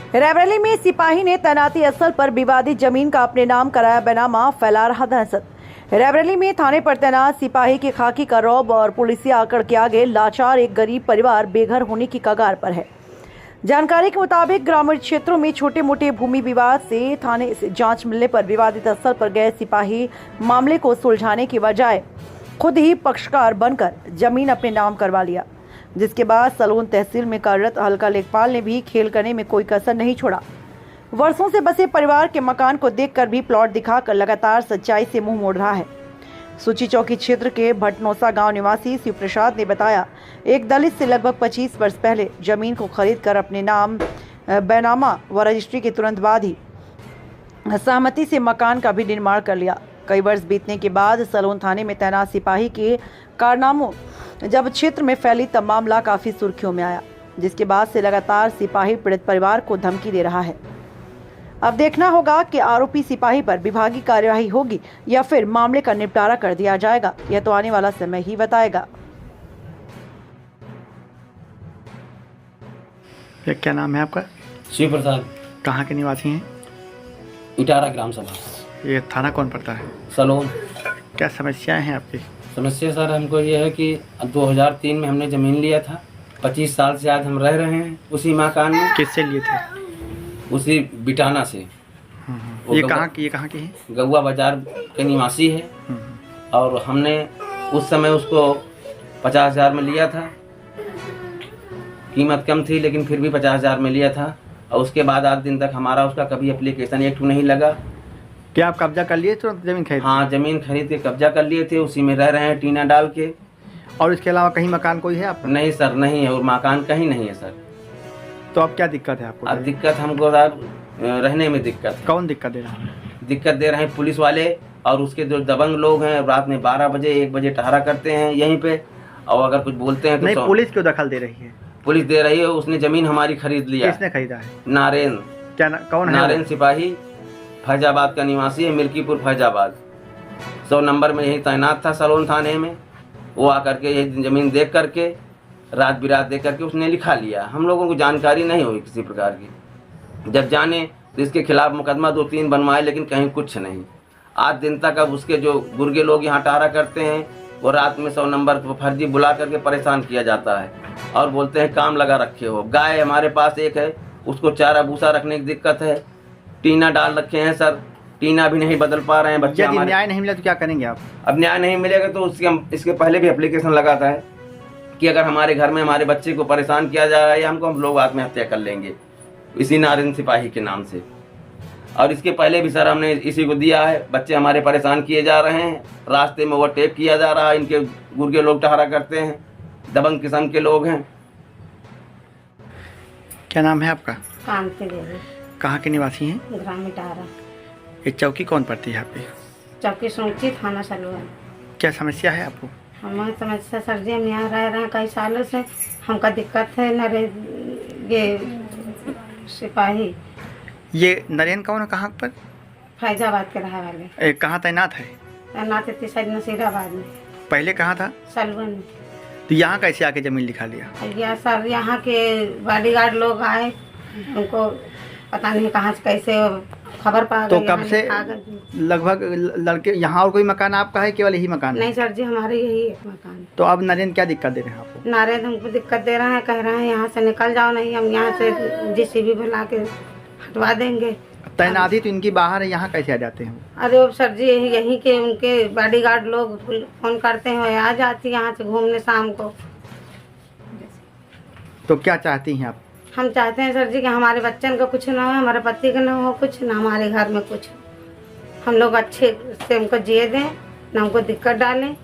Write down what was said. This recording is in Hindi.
रायबरेली में सिपाही ने तैनाती स्थल पर विवादित जमीन का अपने नाम कराया बैनामा, फैला रहा दहशत। रायबरेली में थाने पर तैनात सिपाही के खाकी का रौब और पुलिसिया आंकड़ के आगे लाचार एक गरीब परिवार बेघर होने की कगार पर है। जानकारी के मुताबिक ग्रामीण क्षेत्रों में छोटे मोटे भूमि विवाद से थाने से जांच मिलने पर विवादित स्थल पर गए सिपाही मामले को सुलझाने की बजाय खुद ही पक्षकार बनकर जमीन अपने नाम करवा लिया, जिसके बाद सलोन तहसील में कार्यरत हल्का लेखपाल ने भी खेल करने में कोई कसर नहीं छोड़ा। वर्षों से बसे परिवार के मकान को देखकर भी प्लॉट दिखाकर लगातार सच्चाई से मुंह मोड़ रहा है। सूची चौकी क्षेत्र के भटनोसा गांव निवासी शिव प्रसाद ने बताया, एक दलित से लगभग 25 वर्ष पहले जमीन को खरीद कर अपने नाम बैनामा व रजिस्ट्री के तुरंत बाद ही सहमति से मकान का भी निर्माण कर लिया। कई वर्ष बीतने के बाद सलोन थाने में तैनात सिपाही के कारनामों जब क्षेत्र में फैली तब मामला काफी सुर्खियों में आया, जिसके बाद से लगातार सिपाही पीड़ित परिवार को धमकी दे रहा है। अब देखना होगा कि आरोपी सिपाही पर विभागीय कार्यवाही होगी या फिर मामले का निपटारा कर दिया जाएगा। यह तो आने वाला समय ही बताएगा। क्या नाम है आपका? शिव प्रसाद। कहाँ के निवासी हैं? इटारा ग्राम सभा। ये थाना कौन पड़ता है? सलोन। क्या समस्याएं हैं आपकी? समस्या सर हमको ये है कि 2003 में हमने ज़मीन लिया था। 25 साल से आज हम रह रहे हैं उसी मकान में। किससे लिए थे? उसी बिटाना से। ये कहाँ की है? गौआ बाजार के निवासी है। और हमने उस समय उसको 50,000 में लिया था। कीमत कम थी लेकिन फिर भी 50,000 में लिया था। और उसके बाद आज दिन तक हमारा उसका कभी एप्लीकेशन एक नहीं लगा। क्या आप कब्जा कर लिए तो जमीन खरीद? हाँ, ज़मीन खरीद के कब्जा कर लिए थे, उसी में रह रहे हैं टीना डाल के। और इसके अलावा कहीं मकान कोई है आपका? नहीं सर, नहीं है, और मकान कहीं नहीं है सर। तो अब क्या दिक्कत है आपको? अब दिक्कत हमको सर रहने में दिक्कत है। कौन दिक्कत दे रहा है? दिक्कत दे रहे हैं पुलिस वाले और उसके जो दबंग लोग हैं। रात में 12 बजे 1 बजे ठहरा करते हैं यहीं पे, और अगर कुछ बोलते हैं तो नहीं, पुलिस क्यों दखल दे रही है? पुलिस दे रही है। उसने ज़मीन हमारी खरीद लिया। किसने खरीदा है? नारेन। कौन है? नारेन सिपाही, फैजाबाद का निवासी है, मिल्कीपुर फैजाबाद। 100 नंबर में यही तैनात था सलोन थाने में। वो आकर के ये ज़मीन देख करके रात बिरात देख करके उसने लिखा लिया। हम लोगों को जानकारी नहीं हुई किसी प्रकार की। जब जाने तो इसके खिलाफ मुकदमा 2-3 बनवाए लेकिन कहीं कुछ नहीं। आज दिन तक अब उसके जो गुर्गे लोग यहाँ टारा करते हैं वो रात में 100 नंबर को फर्जी बुला करके परेशान किया जाता है और बोलते हैं काम लगा रखे हो। गाय हमारे पास एक है, उसको चारा भूसा रखने की दिक्कत है। टीना डाल रखे हैं सर, टीना भी नहीं बदल पा रहे हैं बच्चे हमारे। न्याय नहीं मिला तो क्या करेंगे आप? अब न्याय नहीं मिलेगा तो इसके पहले भी एप्लीकेशन लगाता है कि अगर हमारे घर में हमारे बच्चे को परेशान किया जा रहा है हम लोग आत्महत्या कर लेंगे इसी नारेन सिपाही के नाम से। और इसके पहले भी सर हमने इसी को दिया है। बच्चे हमारे परेशान किए जा रहे हैं, रास्ते में ओवरटेक किया जा रहा है। इनके गुर्गे लोग टहरा करते हैं, दबंग किस्म के लोग हैं। क्या नाम है आपका? कांति देवी। कहाँ के निवासी हैं? ग्राम इटारा। ये चौकी कौन पड़ती है यहाँ पे? चौकी सोची, थाना सलवन। क्या समस्या है आपको? हमारी समस्या सर जी, हम यहाँ रह रहे हैं कई सालों से। हमका दिक्कत है ये सिपाही। ये नरेन कौन है? कहाँ पर? फैजाबाद के रहने वाले। कहाँ तैनात है? तैनात साइड नसीराबाद में। पहले कहाँ था? सलवन में। तो यहाँ कैसे आके जमीन लिखा लिया? या सर यहाँ के बॉडीगार्ड लोग आए, उनको पता नहीं कहाँ से कैसे खबर पा गई। तो कब से लगभग लड़के यहाँ और कोई मकान आपका है? केवल यही मकान? नहीं सर जी, हमारे यही एक मकान। तो अब नरेन क्या दिक्कत दे रहे हैं आपको? नारेन हमको दिक्कत दे रहे हैं, कह रहे हैं यहाँ से निकल जाओ, नहीं हम यहाँ से JCB बुला के हटवा देंगे। तैनाती तो इनकी बाहर है, यहाँ कैसे आ जाते हैं? अरे वो सर जी यहीं के उनके बॉडीगार्ड लोग फ़ोन करते हैं, आ जाती यहाँ से घूमने शाम को। तो क्या चाहती हैं आप? हम चाहते हैं सर जी कि हमारे बच्चन का कुछ ना हो, हमारे पति का ना हो कुछ, ना हमारे घर में कुछ। हम लोग अच्छे से हमको जिए दें, ना हमको दिक्कत डालें।